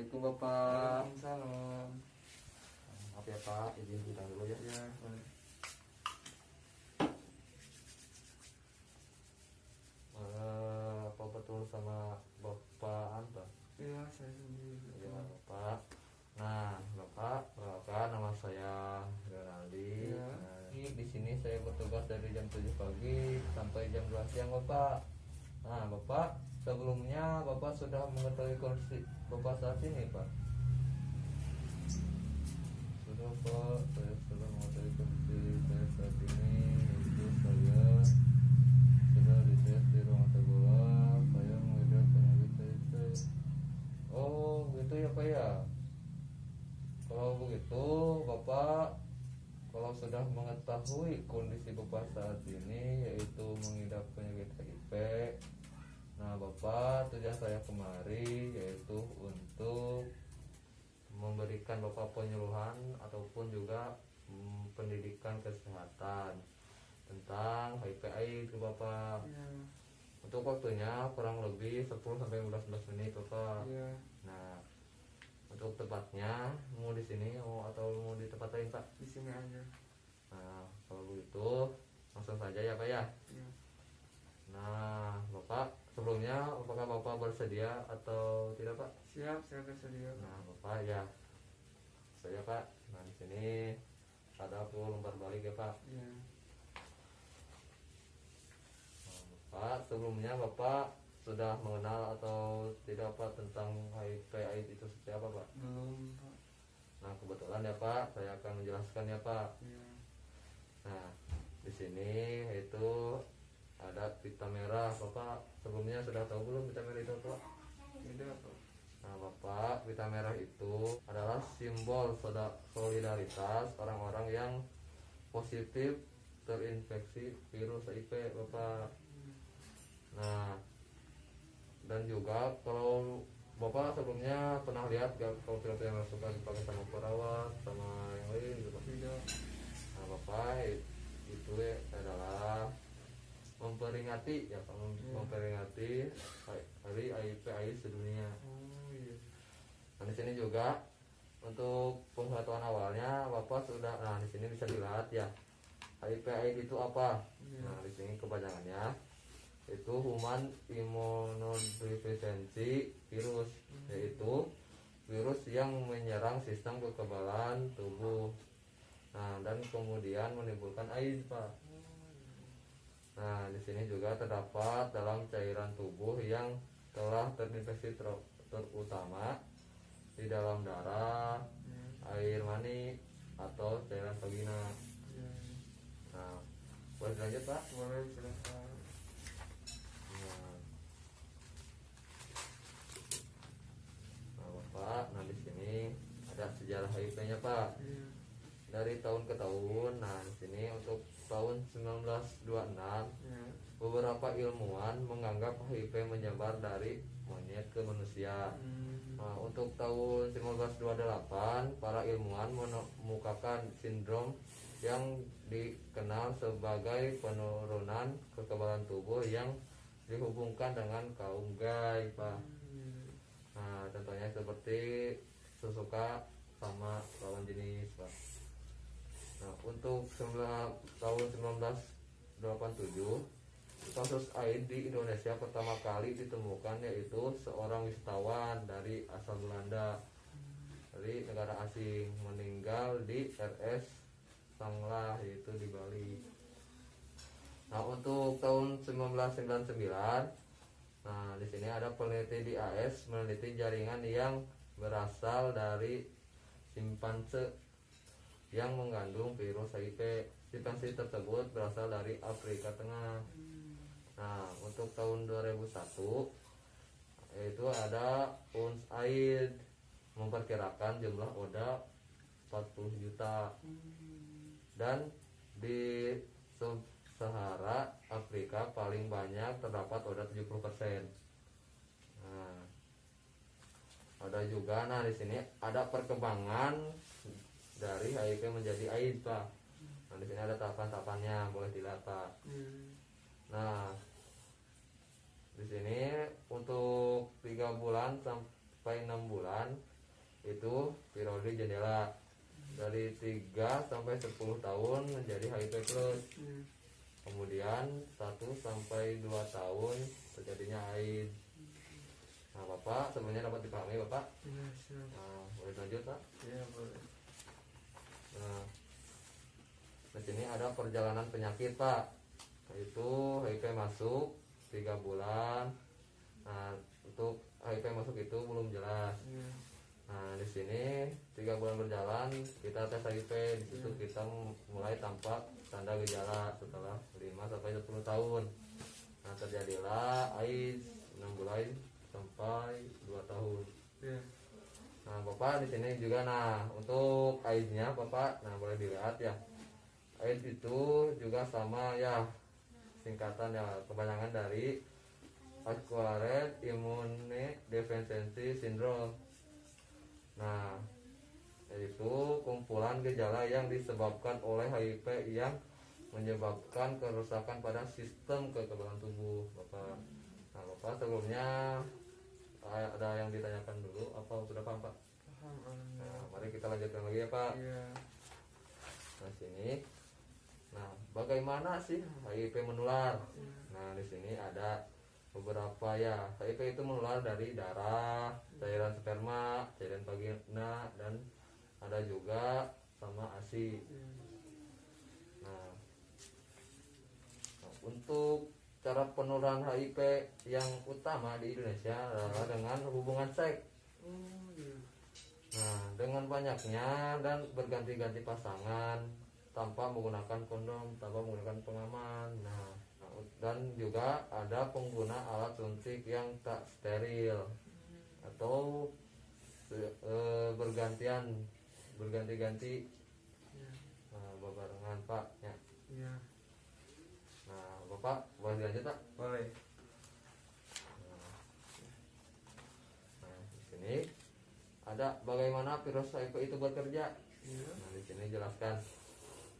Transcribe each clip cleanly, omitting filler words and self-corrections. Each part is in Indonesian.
Assalamualaikum Bapak. Waalaikumsalam. Maaf ya Pak, izin kita dulu ya. Ya, boleh. Apa betul sama Bapak Anta? Iya, saya sendiri. Ya Bapak. Nah Bapak, perkenalkan nama saya Ronaldi. Ya. Nah, ini di sini saya bertugas dari jam 7 pagi sampai jam 2 siang Bapak. Nah Bapak, sebelumnya Bapak sudah mengetahui kondisi Bapak saat ini Pak? Sudah Pak, saya sudah mengetahui kondisi saya saat ini. Itu saya sudah dites di ruang terbuka. Saya melihat penyakit saya. Oh gitu ya Pak ya. Kalau begitu Bapak, kalau sudah mengetahui kondisi Bapak saat ini, yaitu mengidap penyakit HIV, nah Bapak, tujuan saya kemari yaitu untuk memberikan Bapak penyuluhan ataupun juga pendidikan kesehatan tentang HIV AIDS ke Bapak. Iya. Untuk waktunya kurang lebih 10-15 menit Bapak. Iya. Nah, untuk tepatnya mau di sini atau mau di tempat lain Pak? Di sini aja. Nah, kalau begitu langsung saja ya Pak ya. Iya. Nah, Bapak sebelumnya apakah Bapak bersedia atau tidak Pak? Siap, saya bersedia. Nah, Bapak ya. Saya Pak. Nah, di sini ada lembar balik ya Pak. Iya. Nah, Bapak sebelumnya Bapak sudah mengenal atau tidak Pak tentang HIV AIDS itu seperti apa Pak? Belum, Pak. Nah, kebetulan ya Pak, saya akan menjelaskan ya Pak. Iya. Nah, di sini itu ada pita merah. Bapak sebelumnya sudah tahu belum pita merah itu Pak? Tidak, Pak. Nah Bapak, pita merah itu adalah simbol solidaritas orang-orang yang positif terinfeksi virus HIV Bapak. Nah, dan juga kalau Bapak sebelumnya pernah lihat gak kalau film-film yang suka dipakai sama perawat sama yang lain gitu Pak? Tidak. Nah Bapak, itu adalah memperingati ya Pak, memperingati hari HIV AIDS sedunia. Oh, iya. Nah di sini juga untuk pengetahuan awalnya Bapak sudah, nah di sini bisa dilihat ya HIV AIDS itu apa. Iya. Nah di sini kepanjangannya itu Human Immunodeficiency Virus, yaitu virus yang menyerang sistem kekebalan tubuh. Nah dan kemudian menimbulkan AIDS Pak. Nah, di sini juga terdapat dalam cairan tubuh yang telah terinfeksi terutama di dalam darah, air mani atau cairan vagina. Iya. Nah, boleh lanjut Pak? Boleh, silakan. Nah, Bapak, nah di sini ada sejarah HIV-nya Pak. Iya. Dari tahun ke tahun. Nah, di sini untuk tahun 1926 Iya. beberapa ilmuwan menganggap HIV menyebar dari monyet ke manusia. Nah, untuk tahun 1928 para ilmuwan menemukan sindrom yang dikenal sebagai penurunan kekebalan tubuh yang dihubungkan dengan kaum gay Pak. Nah, contohnya seperti sesuka sama lawan jenis Pak. Nah, untuk tahun 1987 kasus AIDS di Indonesia pertama kali ditemukan, yaitu seorang wisatawan dari asal Belanda dari negara asing meninggal di RS Sanglah, yaitu di Bali. Nah, untuk tahun 1999, nah di sini ada peneliti di AS meneliti jaringan yang berasal dari simpanse yang mengandung virus HIV. Simpanse tersebut berasal dari Afrika Tengah. Nah, untuk tahun 2001 yaitu ada UNAID memperkirakan jumlah ODA 40 juta. Dan di sub-Sahara Afrika paling banyak terdapat ODA 70%. Nah, ada juga, nah di sini ada perkembangan dari HIV menjadi AIDS Pak. Nah di sini ada tahapan-tahapannya, boleh dilihat Pak. Nah di sini untuk 3 bulan sampai 6 bulan itu periode jendela dari 3 sampai 10 tahun menjadi HIV plus. Kemudian 1 sampai 2 tahun terjadinya AIDS. Nah, Bapak sebenarnya dapat dipahami Bapak? Iya, siap. Nah, boleh lanjut Pak? Iya, boleh. Nah, di sini ada perjalanan penyakit Pak, yaitu HIV masuk 3 bulan. Nah, untuk HIV masuk itu belum jelas. Iya. Nah, di sini 3 bulan berjalan kita tes HIV, di situ kita mulai tampak tanda gejala setelah 5 sampai 10 tahun. Nah, terjadilah AIDS 6 bulan sampai 2 tahun. Iya. Nah, Bapak di sini juga untuk AIDS-nya Bapak, boleh dilihat ya. AIDS itu juga sama ya, singkatan ya, kepanjangan dari Acquired Immunodeficiency Syndrome. Nah, yaitu kumpulan gejala yang disebabkan oleh HIV yang menyebabkan kerusakan pada sistem kekebalan tubuh Bapak. Nah, Bapak sebelumnya ada yang ditanyakan dulu apa sudah paham Pak? Paham. Nah, mari kita lanjutkan lagi ya Pak. Iya. Nah, sini. Nah, bagaimana sih HIV menular? Nah, di sini ada beberapa ya. HIV itu menular dari darah, cairan sperma, cairan vagina, dan ada juga sama ASI. Nah, untuk cara penularan HIV yang utama di Indonesia adalah dengan hubungan seks. Oh, iya. Nah, dengan banyaknya dan berganti-ganti pasangan tanpa menggunakan kondom, tanpa menggunakan pengaman. Nah, dan juga ada pengguna alat suntik yang tak steril atau berganti-ganti bebarengan Pak ya. Iya. Nah, Bapak boleh dilanjut Pak? Boleh. Nah, di sini ada bagaimana virus HIV itu bekerja. Iya. Nah, di sini jelaskan.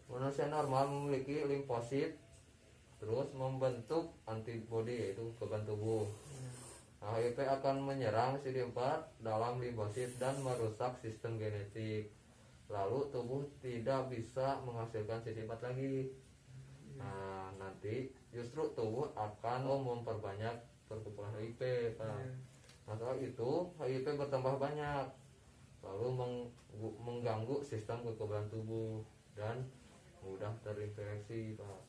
Manusia normal memiliki limfosit, terus membentuk antibodi yaitu kekebalan tubuh. Nah, HIV akan menyerang CD4 dalam limfosit dan merusak sistem genetik. Lalu tubuh tidak bisa menghasilkan CD4 lagi. Nah, nanti justru tubuh akan memperbanyak perkumpulan HIV. Nah, setelah itu HIV bertambah banyak, lalu mengganggu sistem kekebalan tubuh dan mudah terinfeksi Pak.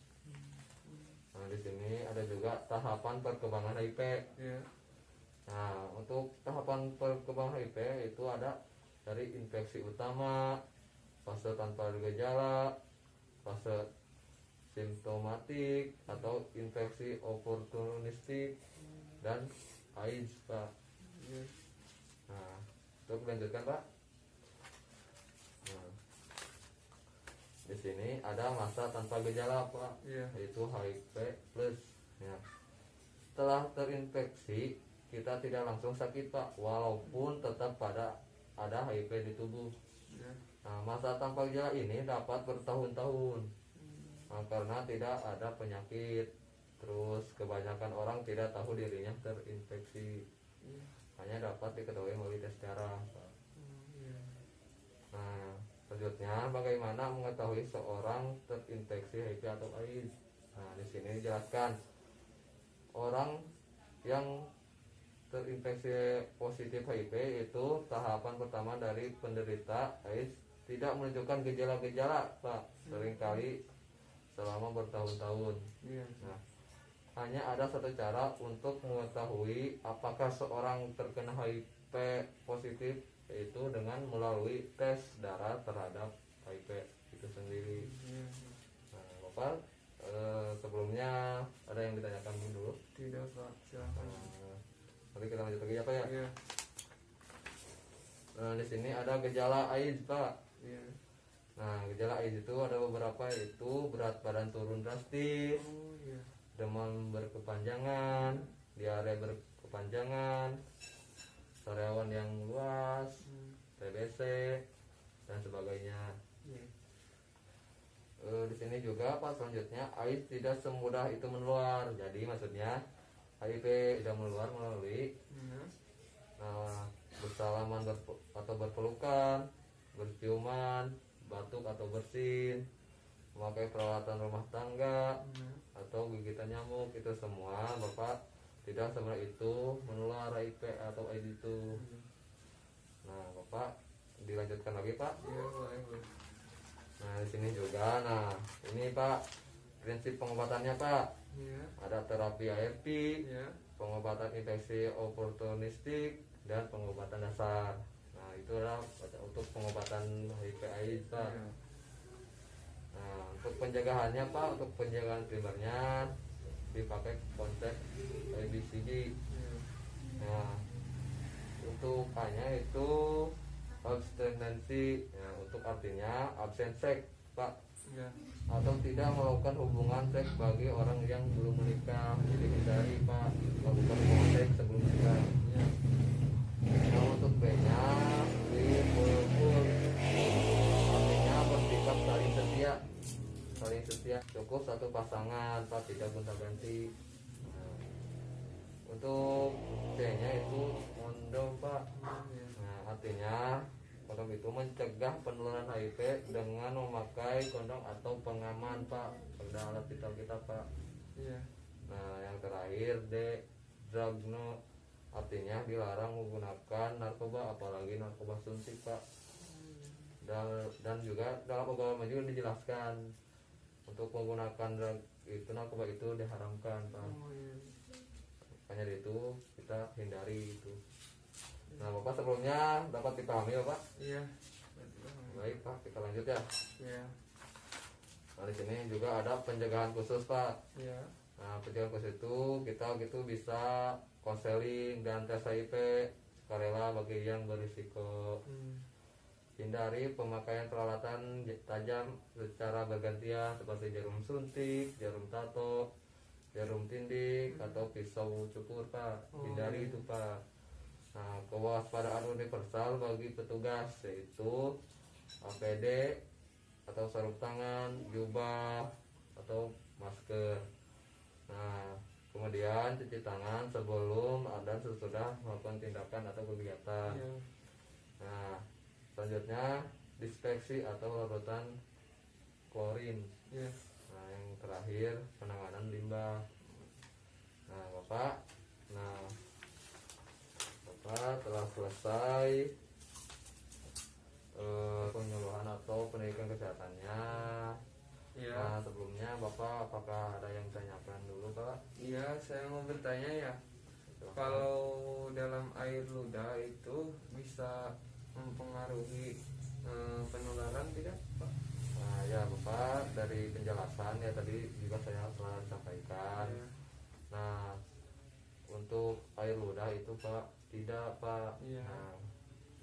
Nah, di sini ada juga tahapan perkembangan HIV. Iya. Nah, untuk tahapan perkembangan HIV itu ada dari infeksi utama, fase tanpa gejala, fase simptomatik atau infeksi oportunistik, dan AIDS Pak. Iya. Nah, untuk lanjutkan Pak. Nah, di sini ada masa tanpa gejala Pak, Iya. yaitu HIV plus. Ya. Setelah terinfeksi kita tidak langsung sakit Pak, walaupun tetap ada HIV di tubuh. Iya. Nah, masa tanpa gejala ini dapat bertahun-tahun. Nah, karena tidak ada penyakit. Terus kebanyakan orang tidak tahu dirinya terinfeksi. Hanya dapat diketahui melalui tes darah Pak. Iya. Nah, selanjutnya bagaimana mengetahui seorang terinfeksi HIV atau AIDS? Nah, di sini dijelaskan orang yang terinfeksi positif HIV itu tahapan pertama dari penderita AIDS tidak menunjukkan gejala-gejala Pak, seringkali selama bertahun-tahun. Iya. Nah, hanya ada satu cara untuk mengetahui apakah seorang terkena HIV positif, yaitu dengan melalui tes darah terhadap HIV itu sendiri. Iya. Nah, Bapak sebelumnya ada yang ditanyakan dulu? Tidak Pak, silakan. Nanti kita lanjut lagi ya Pak ya. Iya. Nah, di sini ada gejala AIDS Pak. Iya. Nah, gejala AIDS itu ada beberapa, yaitu berat badan turun drastis, Oh, iya. demam berkepanjangan, diare berkepanjangan, sariawan yang luas, TBC, dan sebagainya. Iya. Di sini juga Pak, selanjutnya AIDS tidak semudah itu menular. Jadi maksudnya HIV tidak menular melalui Iya. bersalaman atau berpelukan, berciuman, batuk atau bersin, memakai peralatan rumah tangga atau gigitan nyamuk, itu semua Bapak tidak sebenarnya itu menular HIV atau AIDS itu. Nah Bapak dilanjutkan lagi Pak. Iya, boleh. Nah di sini juga, nah ini Pak prinsip pengobatannya Pak. Iya. Ada terapi ART, Iya. pengobatan infeksi oportunistik, dan pengobatan dasar. Nah itu adalah untuk pengobatan HIV AIDS Pak. Iya. Nah untuk penjagaannya Pak, untuk penjagaan primernya dipakai konsep ABCD. Iya. Nah untuk A-nya itu abstinensi, ya, untuk artinya absen seks Pak, Iya. atau tidak melakukan hubungan seks bagi orang yang belum menikah. Jadi hindari Pak melakukan hubungan seks sebelum menikah. Iya. Nah untuk B-nya full, artinya bersikap saling setia, cukup satu pasangan Pak, tidak gonta-ganti. Nah, untuk C-nya itu kondom Pak. Iya. Nah artinya kondom itu mencegah penularan HIV dengan memakai kondom atau pengaman Pak pada alat vital kita Pak. Iya. Nah yang terakhir D, drug no, artinya dilarang menggunakan narkoba, apalagi narkoba suntik Pak. Dan juga dalam agama juga dijelaskan untuk menggunakan drug itu, narkoba itu diharamkan Pak. Oh, iya. Makanya itu kita hindari itu. Nah Bapak sebelumnya dapat dipahami Bapak? Iya. Baik Pak, kita lanjut ya. Iya. Nah di sini juga ada pencegahan khusus Pak. Iya. Nah pencegahan khusus itu kita gitu bisa konseling dan tes HIV sukarela bagi yang berisiko. Hindari pemakaian peralatan tajam secara bergantian seperti jarum suntik, jarum tato, jarum tindik, atau pisau cukur Pak. Hindari itu Pak. Nah kewaspadaan universal bagi petugas yaitu APD atau sarung tangan, jubah atau masker. Nah kemudian cuci tangan sebelum dan sesudah melakukan tindakan atau kegiatan. Iya. Nah selanjutnya disinfeksi atau larutan klorin. Iya. Nah yang terakhir penanganan limbah. Nah Bapak telah selesai penyuluhan atau pendidikan kesehatannya. Iya. Nah sebelumnya Bapak apakah ada yang ditanyakan dulu Pak? Iya, saya mau bertanya ya. Silakan. Kalau dalam air ludah itu bisa mempengaruhi penularan tidak, Pak? Nah ya Bapak, dari penjelasan ya tadi juga saya telah sampaikan. Iya. Nah untuk air ludah itu Pak tidak Pak. Iya. Nah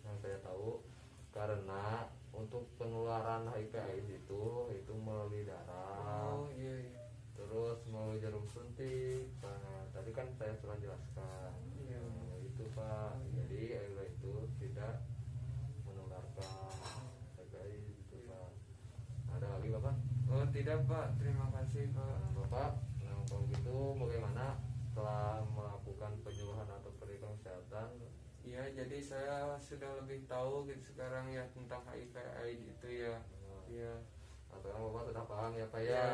yang saya tahu karena untuk penularan HIV AIDS itu melalui darah, Oh, iya, iya. terus melalui jarum suntik. Nah tadi kan saya sudah jelaskan. Iya. Nah, itu Pak. Jadi air ludah itu tidak menularkan HIV AIDS itu Pak. Ada lagi Bapak? Oh, tidak, Pak. Terima kasih, Pak. Nah, Bapak, nah kalau gitu bagaimana setelah melakukan penyuluhan atau pendidikan kesehatan? Iya, jadi saya sudah lebih tahu gitu sekarang ya tentang HIV AIDS itu ya. Iya. Nah, sekarang Bapak sudah paham ya Pak ya, Iya.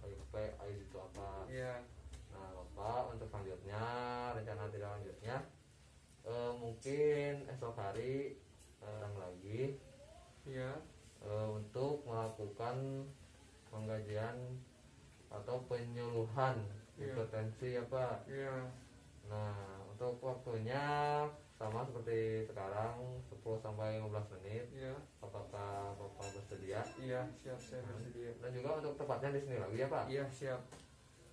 HIV AIDS itu apa? Iya. Nah Bapak untuk selanjutnya, rencana tidak lanjutnya mungkin esok hari lagi Iya. untuk melakukan pengkajian atau penyuluhan Iya. hipertensi ya Pak. Iya. Nah untuk waktunya sama seperti sekarang 10 sampai 15 menit. Iya. Apakah Bapak bersedia? Iya, siap, saya bersedia. Dan juga untuk tempatnya di sini lagi ya Pak. Iya, siap.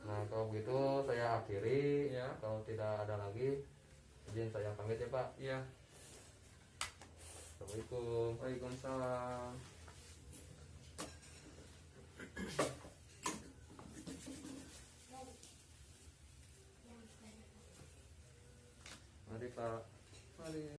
Nah kalau begitu saya akhiri. Iya. Kalau tidak ada lagi izin saya pamit ya Pak. Iya. Assalamualaikum. Waalaikumsalam. Mari Pak. Mari.